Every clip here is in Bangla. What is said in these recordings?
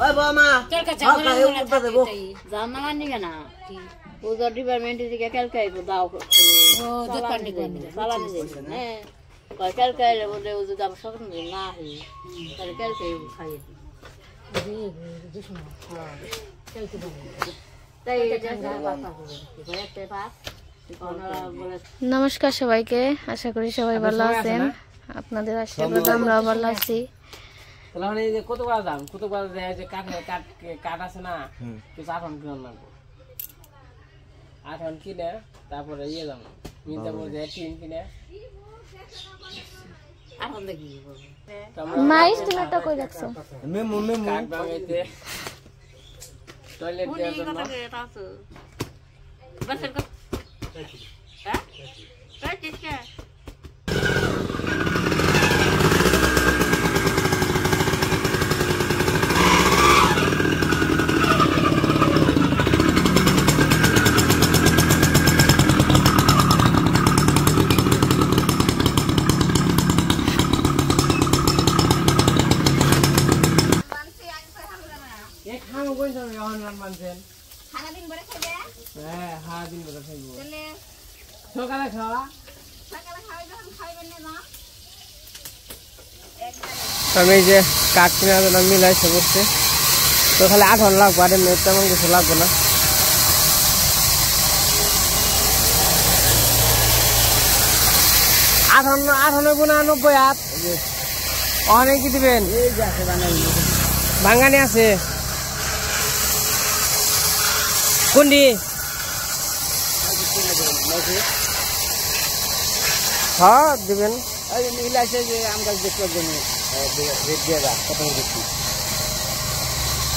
ওই বাবা কালকে জামালা নিগে না ওদের ডিপার্টমেন্টে থেকে কালকে আইবো দাও ও দোকানে সালামি দেন হ্যাঁ কালকে আইলে বলে ও যদি আবার সকাল না হয় তাহলে কালকে খাইয়ে নমস্কার সবাইকে, আশা করি সবাই ভালো আছেন। আপনাদের আশীর্বাদে আমরা ভালো আছি। তাহলে এই যে কতবার দাম কতবার দেয় যে কাঠ আছে না কিছু আঠন কিনে লাগবো আঠন কিনে তারপরে ইয়ে দাম মিনটা বলে টিন কিনে এখন দেখি মাইস টমেটো কই রাখছো মেমু কাঠ বানাইতে টয়লেট দেওয়ার জন্য বাসের কত হ্যাঁ কত দিছে আমি এই যে কাঠ কেনার জন্য মিলাইছে বসছে তো খালি 8 ঘন্টা লাগবে আর এমনি তেমন কিছু লাগবে না। আঠানো 90 হাত অনেক কি দিবেন ভাঙ্গানি আছে কোনটি হ্যাঁ দিবেন মিলাইছে যে আম গাছ দেখবার জন্য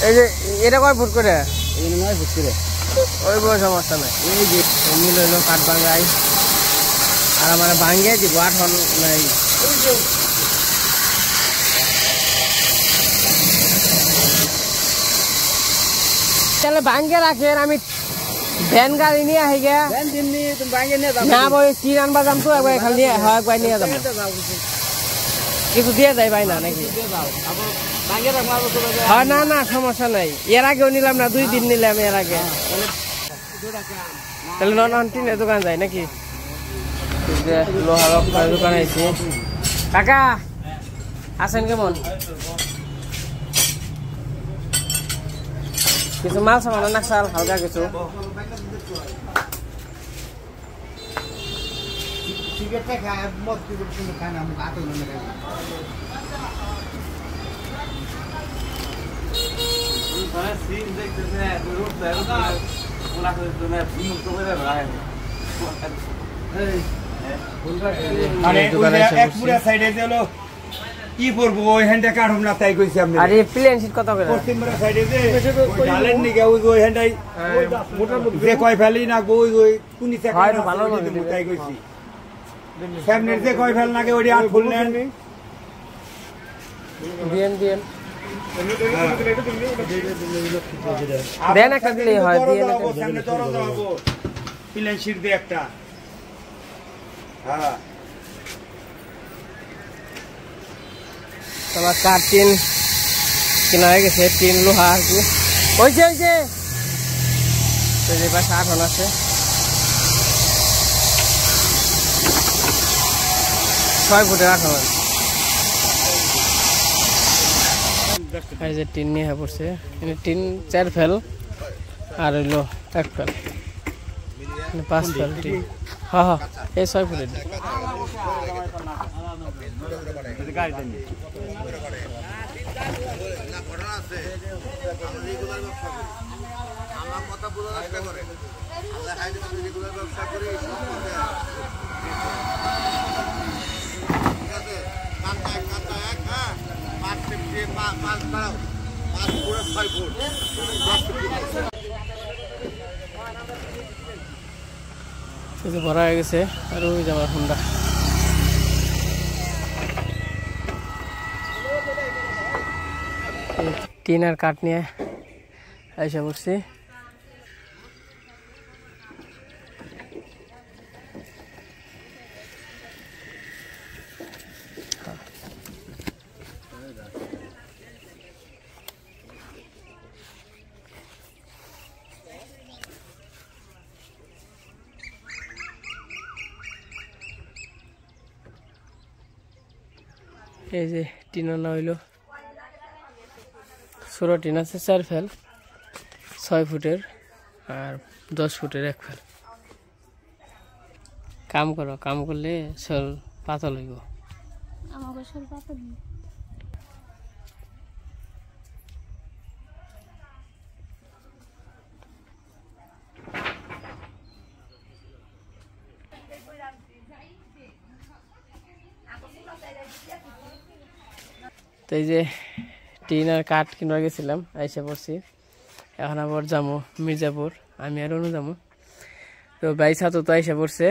এই যে এটা কয় ফুট করে 9 ফুট করে ওই বড় সমস্যা নাই এই যে মিল হইলো কাঠ ভাঙ্গাই আর আমার ভাঙ্গে দিব 8 ঘন্টা নাই তাহলে ভাঙ্গে রাখেন আমি ভ্যান গাড়ি নিয়ে আহি গে না বই চিন আনবা যাম তো একবার খালি নিয়ে হয় একবার নিয়ে যাবো কিছু দিয়ে যায় ভাই না নাকি হয় না না সমস্যা নাই এর আগেও নিলাম না 2 দিন নিলাম এর আগে তাহলে নন টিনের দোকান যায় নাকি লোহার দোকান আইছি কাকা আছেন কেমন কিছু মাল সামান নাকশাল হালকা কিছু কি করবো ওই হ্যান্ডটা কাটুম না তাই কইছি আপনি আরে প্লেন শীট কত করে পশ্চিমবঙ্গ সাইডে যে ডালেন নিকে ওই হ্যান্ডাই যে কয় ফেলি না ওই কোনি থেকে হয় ভালো তাই কইছি সামনে যে কয় ফেল নাকে ওই 8 ফুল নেন দেন দেন একটা দিলেই হয় দেন একটা সামনে দরজা যাবো প্লেন শীট দিয়ে একটা হ্যাঁ তোমার কাঠ টিন কেনা হয়ে গেছে টিন লোহা আর কি ওই যে পাশে 8 ঘন্টা আছে 6 ফুটের 8 ঘন্টা এই যে টিন নিয়ে পড়ছে টিন 4 ফেল আর হইলো 1 ফেল 5 ফেল টিন হ্যাঁ এই 6 ফুটের ভরা হয়ে গেছে আর ওই যাবার হুন্ডা টিন আর কাঠ নিয়ে এসে পড়ছি এই যে টিন আনা হইলো, ছোটো টিন আছে 4 ফেল, 6 ফুটের আর 10 ফুটের 1 ফেল। কাম করো, কাম করলে শোল পাতল হইব। আমাকে শোল পাতল তো এই যে টিন আর কাঠ কিনবার গেছিলাম, আইসা পড়ছি। এখন আবার যাবো মির্জাপুর, আমি আর অনু যাবো। তো ভাই ছাতু তো আইসা পড়ছে,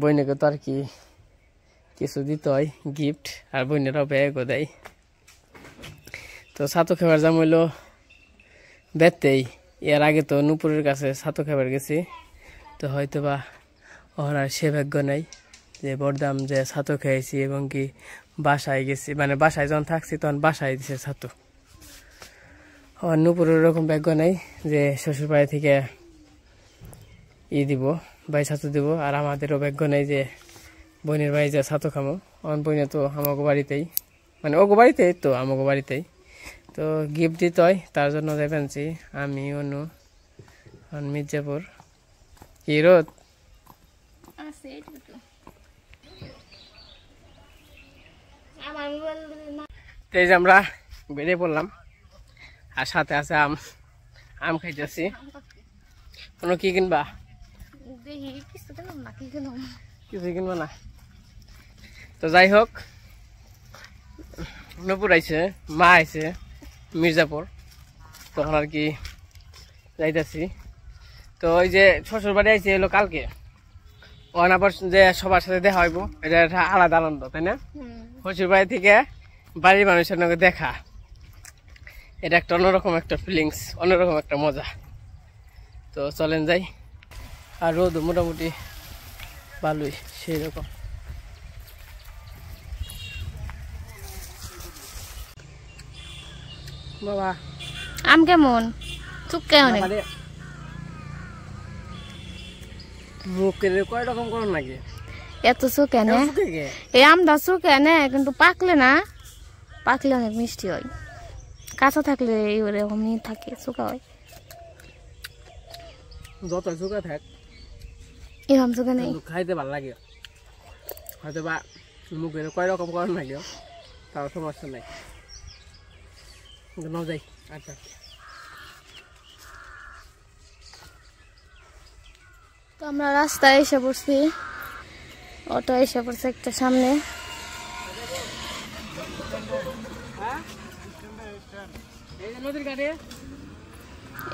বইনেকে তো আর কি কিছু দিতে হয় গিফট, আর বইনেরাও ব্যাগও দেয়। তো ছাতু খাবার যাম হইলো বেতেই। এর আগে তো নুপুরের কাছে ছাতু খাবার গেছি, তো হয়তো বা ওর আর সে ভাগ্য নাই যে বড়দাম যে ছাতু খেয়েছি, এবং কি বাসায় গেছি, মানে বাসায় যখন থাকছি তখন বাসায় দিছে ছাতু। আমার নুপুরের ওরকম ভাগ্য নাই যে শ্বশুর বাড়ি থেকে দিব, ভাই ছাতু দিব। আর আমাদেরও ভাগ্য নেই যে বোনের বাড়ি যে ছাতু খামো। আমার বোনে তো আমাকে বাড়িতেই, মানে ওগো বাড়িতেই তো আমাকে বাড়িতেই, তো গিফট দিতে হয়, তার জন্য যাইছি আমি অনু মির্জাপুর। কি রোদ এই যে আমরা বেরিয়ে পড়লাম, আর সাথে আছে আম, আম খাইতেছি। কোনো কি কিনবা? কিছু কিনবা না? তো যাই হোক, নপুর আইছে, মা আইছে মির্জাপুর, তখন আর কি যাইতেছি। তো ওই যে শ্বশুর বাড়ি আইছে এলো কালকে, আবার যে সবার সাথে দেখা হইব, এটা একটা আলাদা আনন্দ, তাই না? শ্বশুর বাড়ি থেকে বাড়ির মানুষের সঙ্গে দেখা, এটা একটা অন্যরকম একটা ফিলিংস, অন্যরকম একটা মজা। তো চলেন যাই। আর রোদ মোটামুটি ভালোই, সেই রকম। বাবা আম কেমন? চুক্কে অনেক মুখের কয় রকম করুন নাকি? এত চুকে না এই আমটা, চুকে না কিন্তু পাকলে না, পাকলে অনেক মিষ্টি হয়, কাঁচা থাকলে এরকমই থাকে, চুকা হয়। যত চুকা থাক এরকম চুকে নেই, খাইতে ভালো লাগে। হয়তো বা মুখের কয় রকম করুন নাকি, তার সমস্যা নাই। নাও যাই। আচ্ছা, তো আমরা রাস্তায় এসে পড়ছি, অটো এসে পড়ছে একটা সামনে।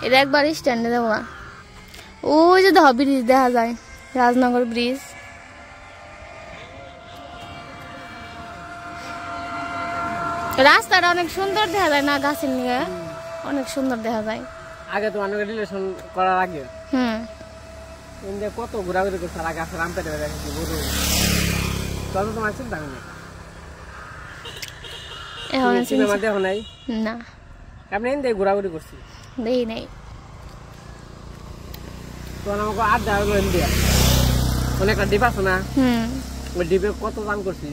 এটা একবার স্ট্যান্ডে যাবো, ওই যে দেখো ব্রিজ দেখা যায়, রাজনগর ব্রিজ। রাস্তাটা অনেক সুন্দর দেখা যায় না, গাছের নিয়ে অনেক সুন্দর দেখা যায়। আগে তো অনেক রিলেশন করার আগে কত ঘোরাঘুরি করছে, আগে আছে রাম পেটে দেখেছি গরু, তত তোমার চিন্তা নেই। সিনেমা দেখো নাই? না, আপনি এনে ঘোরাঘুরি করছি দেখি নাই। তখন আমাকে আড্ডা হলো ইন্ডিয়া, অনেকটা ডিপ আছে না, ওই ডিপে কত দাম করছি।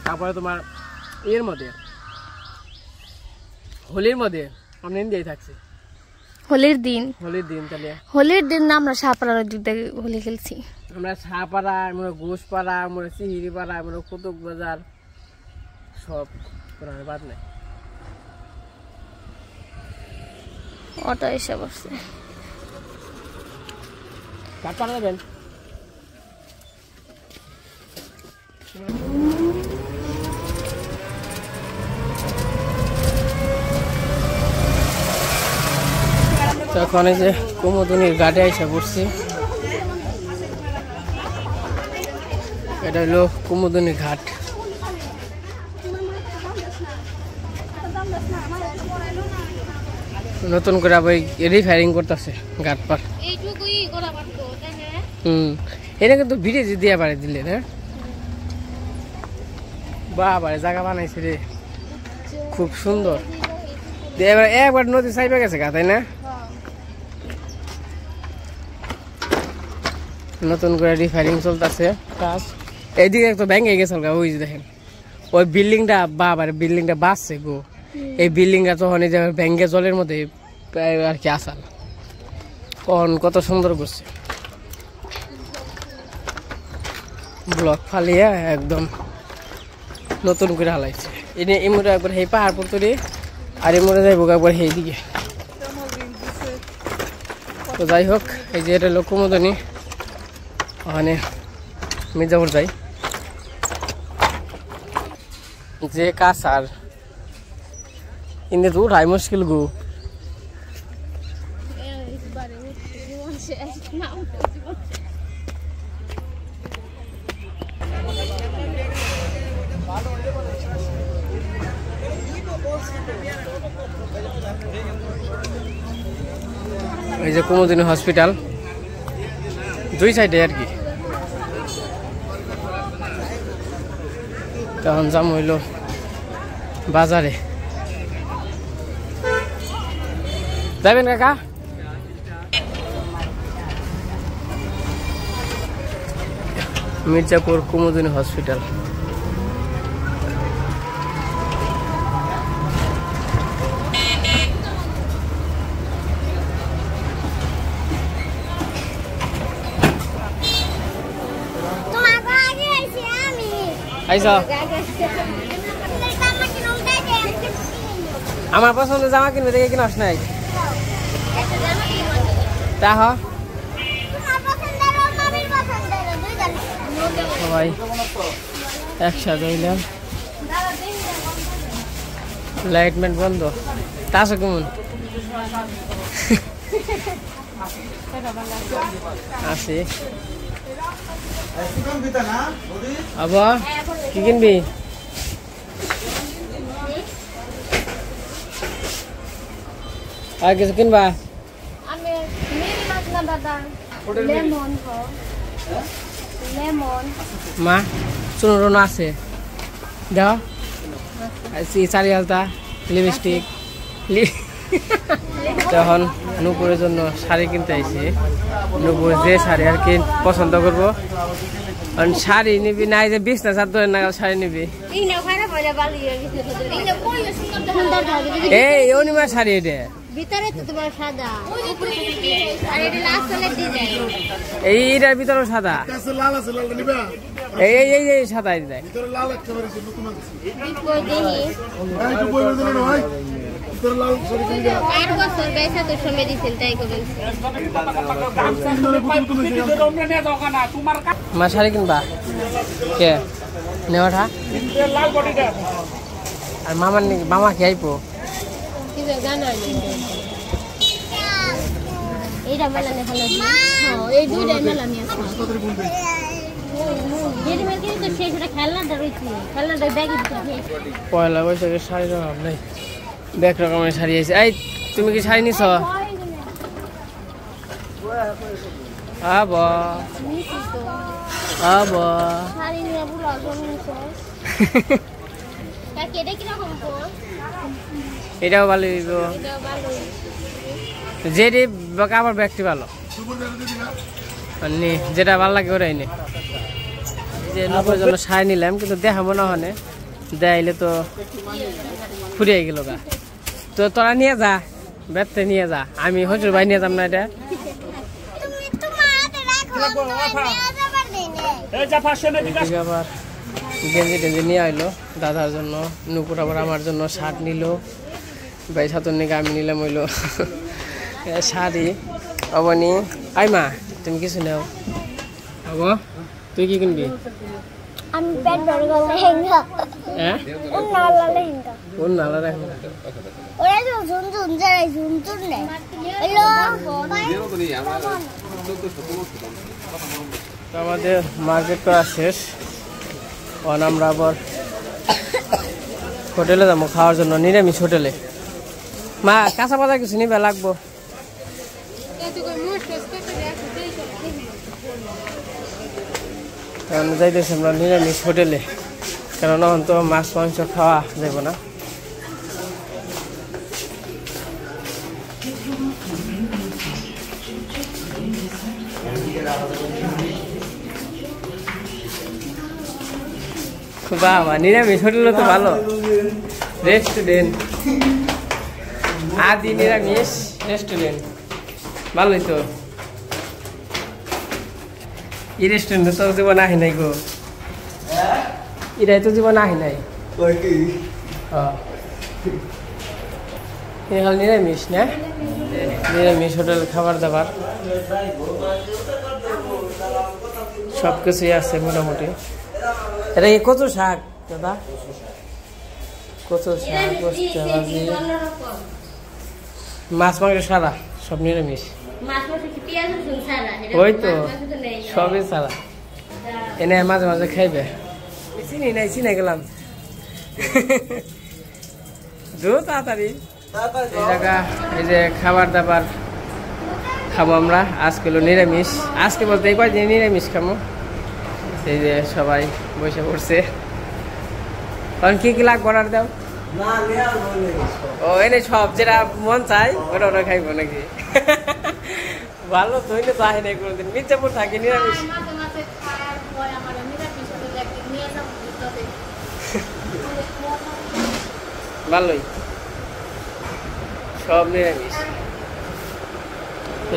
তারপরে তোমার এর মধ্যে হোলির মধ্যে আমরা ইন্ডিয়ায় থাকছি। হোলির দিন তাহলে হোলির দিন না আমরা সাপাড়ার দিকে হোলি খেলছি। আমরা সাপাড়া, আমরা ঘোষপাড়া, আমরা চিহিরিপাড়া, আমরা কুতুব বাজার সব বাদ নাই। অটো এসে বসছে, কাটপাড়া যাবেন? তখন এই যে কুমুদুনির ঘাটে এসে পড়ছি, এটা হলো কুমুদুনির ঘাট। নতুন করে আবার রিফায়ারিং করতেছে ঘাট পার। এটা কিন্তু ব্রিজ দিয়ে পারে দিলে না, বাবারে জায়গা বানাইছে রে, খুব সুন্দর। এবার একবার নদী সাইডে গেছে গা, তাই না? নতুন করে রিফায়ারিং চলতেছে কাজ। এইদিকে তো ভেঙে গেছে ওই যে দেখেন ওই বিল্ডিংটা বাবার বিল্ডিংটা বাঁচছে গো এই বিল্ডিংটা তখন এই যে ভেঙে জলের মধ্যে আর কি আসাল কখন কত সুন্দর করছে ব্লক ফালিয়ে একদম নতুন করে হালাইছে এই মোড়ে একবার সেই পাহাড়পুর তৈরি আর এই মোড়ে যাইব একবার সেই দিকে তো যাই হোক এই যে এটা লোকমোদনী ওখানে মির্জাপুর যাই যে কাজ আর ইন্দে তো উঠাই মুশকিল গো এই যে কুমুদিনী হসপিটাল দুই সাইডে আর কি তখন যাম হইল বাজারে যাবেন কাকা মির্জাপুর কুমুদিনী হসপিটাল আইসা আমার পছন্দের জামা কিনবে দেখে কিনস নাই তা সবাই একসাথে হইলাম লাইটমেন্ট বন্ধ তা আছে কেমন আছে আবা কি কিনবি আর কিছু কিনবা মা চুনো আছে দাও চারি আলতা লিপস্টিক তখন নুপুরের জন্য শাড়ি কিনতে আইছি নুপুর যে শাড়ি আর কি পছন্দ করবো শাড়ি নিবি না যে বিছনা চাদর নাগাল শাড়ি নিবি এই অনিমার শাড়ি এটা ভিতরে তো তোমার সাদা আর এটা লাস্টে ডিজাইন এইটার ভিতরে সাদা কাছে লাল আছে লাল নিবা এই সাদা দেয় ভিতরে লাল একেবারে আছে নতুন আছে কই দেহি এই তো বইবে দিন না ভাই ভিতরে লাল সরি কিনবা 8 বছর বেসা তো সময় দিছেন তাই কইছেন মা শাড়ি কিনবা কে নেওয়াটা লাল বডিটা আর মামা কি আইপো কি জানা নেই এইটা মেলানে ভালো হ্যাঁ এই দুইটা মেলানে আছে কতরে বলবে যেটা মেলকে তো সেটা খেলনাটা রইছে খেলনাটা ব্যাগে দিতে পয়লা বৈশাখের শাড়ির অভাব নেই ব্যাগ রকমের শাড়ি আছে এই তুমি কি শাড়ি নিছ আবা আবা শাড়ি নিয়ে বুড়া জমিছে কাকে এটা কি রকম তো এটাও ভালো দিব এটা ভালো যেটি আবার ব্যাগটি ভালো যেটা ভালো লাগে ওরাই নে যে নব্বই জন্য শাড়ি নিলাম কিন্তু দেখাবো না ওখানে দেখাইলে তো ফুরিয়ে গেল গা তো তোরা নিয়ে যা ব্যাগতে নিয়ে যা আমি হজুর ভাই নিয়ে যাম না এটা আবার গেঞ্জি টেঞ্জি নিয়ে আইলো দাদার জন্য নুপুর আবার আমার জন্য শার্ট নিল ভাই সাতর নিকে আমি নিলাম হইলো শাড়ি অবনি আই মা তুমি কিছু নেও হব তুই কি কিনবি আমি প্যান্ট পরবো লেহেঙ্গা হ্যাঁ উন্নালা লেহেঙ্গা উন্নালা লেহেঙ্গা ওরা তো ঝুনঝুন যারাই ঝুনঝুন নেয় হ্যালো তো আমাদের মার্কেট করা শেষ এখন আমরা আবার হোটেলে যাবো খাওয়ার জন্য নিরামিষ হোটেলে মা কাঁচা বাজার কিছু নিবে লাগবো কারণ যাইতেছি আমরা নিরামিষ হোটেলে কারণ এখন তো মাছ মাংস খাওয়া যাব না বাবা নিরামিষ হোটেল তো ভালো রেস্টুরেন্ট আদি নিরামিষ রেস্টুরেন্ট ভালোই তো এই রেস্টুরেন্টে তো জীবন আহি নাই গো এটাই তো জীবন আহি নাই নিরামিষ না নিরামিষ হোটেল খাবার দাবার সব কিছুই আছে মোটামুটি এটা কি কচু শাক দাদা কচু শাক কচু ভাজি মাছ মাংস সারা সব নিরামিষ ওই তো সবই সারা এনে মাঝে মাঝে খাইবে চিনি নাই চিনে গেলাম তাড়াতাড়ি এই জায়গা এই যে খাবার দাবার খাবো আমরা আজকে হলো নিরামিষ আজকে বলতে এই কয়েকদিন নিরামিষ খাবো এই যে সবাই বসে পড়ছে কারণ কি কি লাগবে অর্ডার দাও ও এনে সব যেটা মন চাই ওটা ওটা খাইবো নাকি ভালো তো হইলে চাই নাই কোনোদিন মির্জাপুর থাকি নিরামিষ ভালোই সব নিরামিষ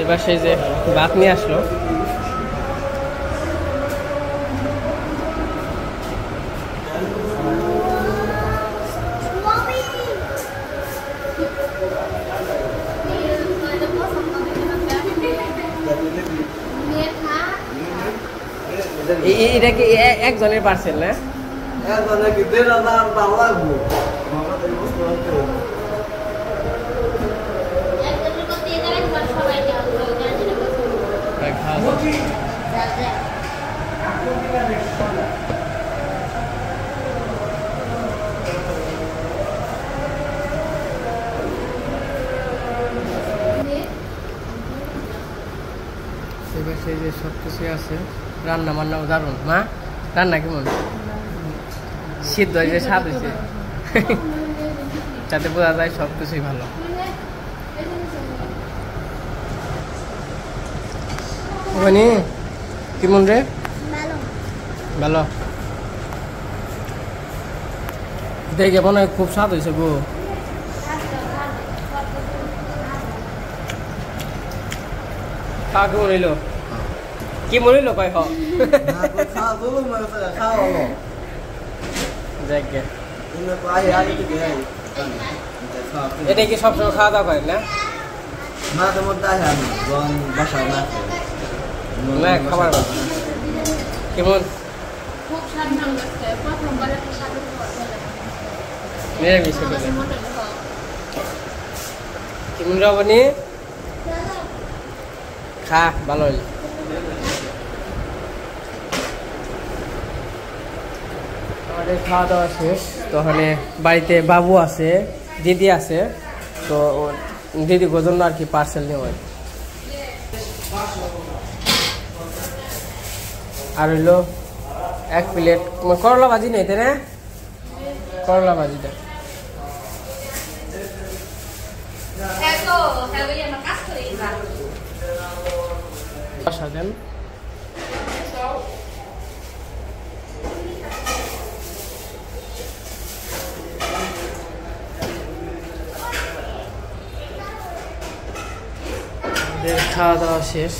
এবার সেই যে ভাত নিয়ে আসলো এটা কি একজনের পার্সেল না সেই যে সব কিছু আছে রান্না বান্নাও দারুণ মা রান্না কেমন সিদ্ধ হয়েছে স্বাদ হয়েছে যাতে বোঝা যায় সব কিছুই ভালো ওখানে কেমন রে ভালো দেখে মনে হয় খুব স্বাদ হয়েছে গো খাওয়া কেমন হইলো কি মনে হইলো কয় এটা কি সবসময় খাওয়া দাওয়া করেন না না খাবার কেমন নিরামিষ কেমন রাবনি খা ভালো হইল আমাদের খাওয়া দাওয়া শেষ তো ওখানে বাড়িতে বাবু আছে দিদি আছে তো দিদি জন্য আর কি পার্সেল নেওয়া আর হইলো 1 প্লেট করলা ভাজি নেই তাই না করলা ভাজিটা সাজেন খাওয়া দাওয়া শেষ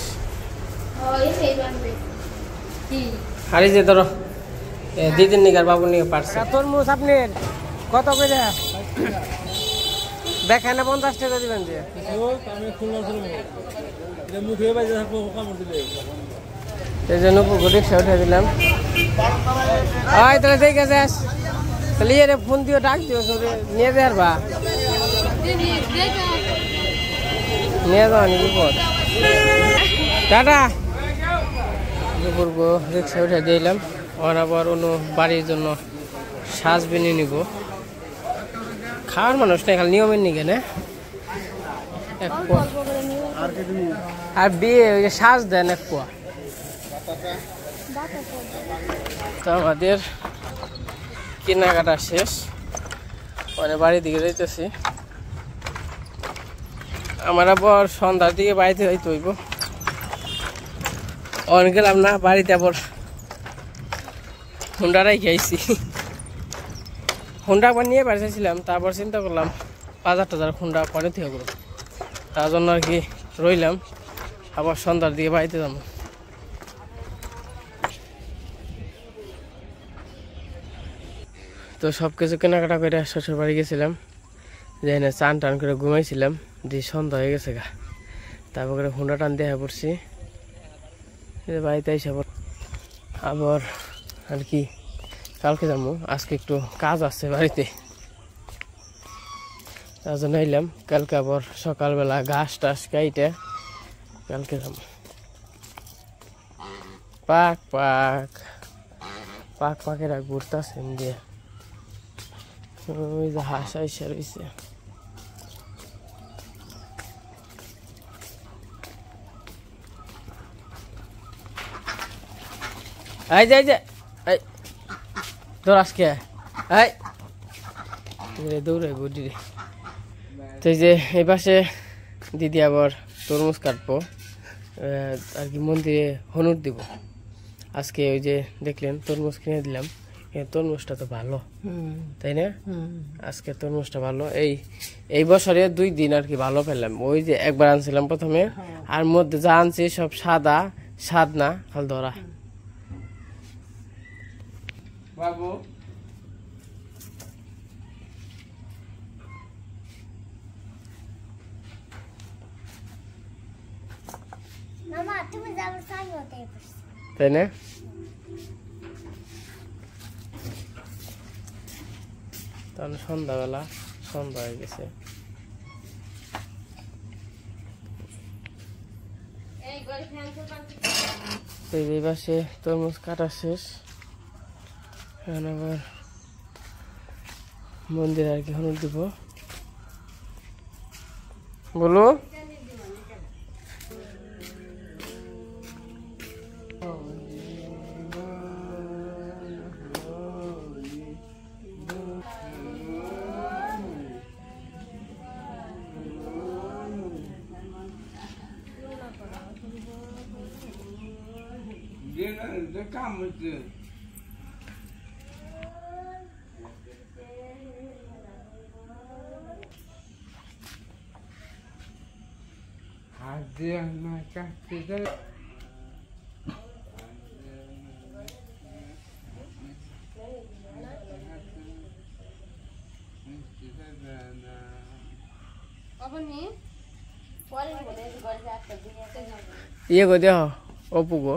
আর এই যে ধরো দিদির নিগার বাবুর নিগে পারছে তরমুজ আপনার কত করে দেখেন না 50 টাকা দিবেন যে এই জন্য রিক্সা উঠে দিলাম তাহলে দেখে যাস তাহলে এর ফোন দিও ডাক দিও নিয়ে যার বা নিয়ে যাও নি বিপদ টাটা দুপুর রিক্সা উঠে দিলাম আর আবার অন্য বাড়ির জন্য সাজবিনি নিব খাওয়ার মানুষ না খালি নিয়মের নিগে না আর বিয়ে সাজ দেন 1 পোয়া তো আমাদের কেনাকাটা শেষ মানে বাড়ির দিকে যাইতেছি আমার আবার সন্ধ্যার দিকে বাড়িতে যাইতে হইব অনেক গেলাম না বাড়িতে আবার হুন্ডারাই খাইছি হুন্ডা একবার নিয়ে পাঠিয়েছিলাম, তারপর চিন্তা করলাম 5,000 হুন্ডা পরে থেকে করবো, তার জন্য আর কি রইলাম, আবার সন্ধ্যার দিকে বাড়িতে যাবো। তো সব কিছু কেনাকাটা করে শ্বশুর বাড়ি গেছিলাম, যাই না চান টান করে ঘুমাইছিলাম, দিয়ে সন্ধ্যা হয়ে গেছে গা। তারপরে হুন্ডা টান দেখা পড়ছি, বাড়িতে এসে আবার আর কি কালকে যাবো, আজকে একটু কাজ আছে বাড়িতে, তার জন্য এলাম। কালকে আবার সকালবেলা ঘাস টাস কাইটে কালকে যাবো। পাক পাক পাক পাকেরা ঘুরতেছেন দিয়ে, ওই যে হাঁস আইসা রয়েছে। এই যে এই তোর আজকে এই দৌড়ে গুডি রে। তো এই যে এই পাশে দিদি আবার তরমুজ কাটবো আর কি, মন্দিরে হনুর দিব আজকে। ওই যে দেখলেন তরমুজ কিনে দিলাম, তরমুজটা তো ভালো তাই না? আজকে তরমুজটা ভালো, এই বছরে 2 দিন আর কি ভালো পেলাম। ওই যে একবার আনছিলাম প্রথমে, আর মধ্যে যা আনছি সব সাদা, স্বাদ না, খাল ধরা। বাবু তাই না? তাহলে সন্ধ্যা হয়ে গেছে। এই পাশে তরমুজ কাটা শেষ, এখন আবার মন্দিরে আর কি হনুর দিব। বলো কাম হচ্ছে হাত দিয়ে না কাটতে ইয়ে গো দেহ অপু গো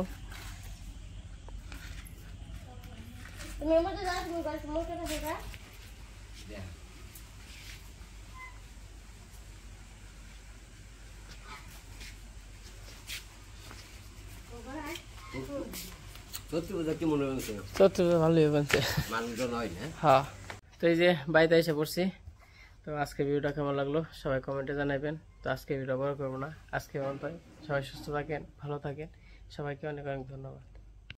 সত্যি কথা কি মনে হচ্ছে? সত্যি ভালোই বানছে মানুষজন হয় না। হ্যাঁ, তো এই যে বাড়িতে এসে পড়ছি। তো আজকে ভিডিওটা কেমন লাগলো সবাই কমেন্টে জানাবেন। তো আজকে ভিডিও বড় করবো না, আজকে সবাই সুস্থ থাকেন, ভালো থাকেন, সবাইকে অনেক অনেক ধন্যবাদ।